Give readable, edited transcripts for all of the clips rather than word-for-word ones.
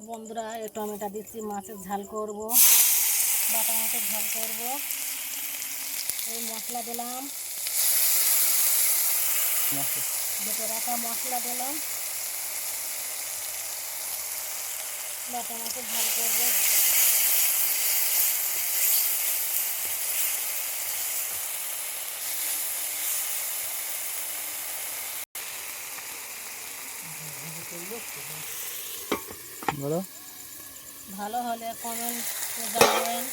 বন্ধুরা, এই টমেটো দিচ্ছি, মাছের ঝাল করব, বাটা মাছের ঝাল করব। এই মশলা দিলাম, বেটে রাখা মশলা দিলাম, বাটা মাছের ঝাল করব। বলো, ভালো হলে কমেন্ট জানাবেন।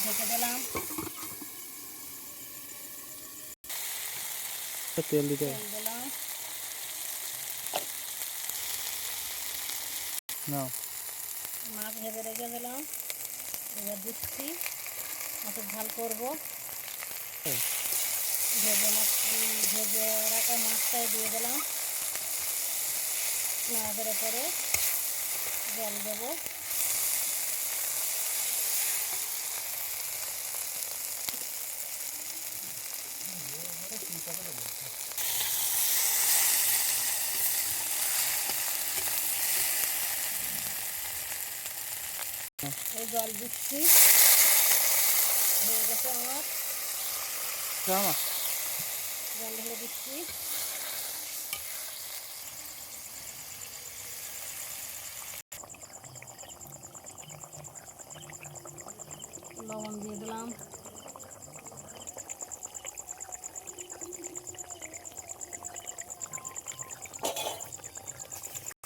ঢেকে দিলাম, তেল দিতে তেল দিলাম, নাও। মাছ ভেজে রেখে দিলাম। এবার দিচ্ছি, মাছের ঝাল করব। ভেজে রাখা মাছটাই দিয়ে দিলাম, নাড়াচাড়া করে জল দেবো। এই জল দিচ্ছি, হয়ে গেছে আমার। জল ঢেলে দিচ্ছি, লবণ দিয়ে দিলাম।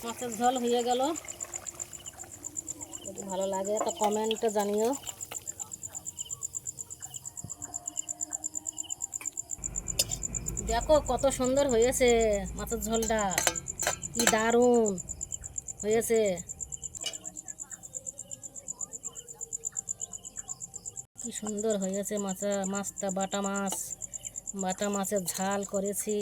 মাছের ঝোল হয়ে গেল। যদি ভালো লাগে তো কমেন্টে জানিও। দেখো কত সুন্দর হয়েছে মাছের ঝোলটা, কি দারুণ হয়েছে, কি সুন্দর হয়েছে। মাছটা বাটা মাছের ঝাল করেছি।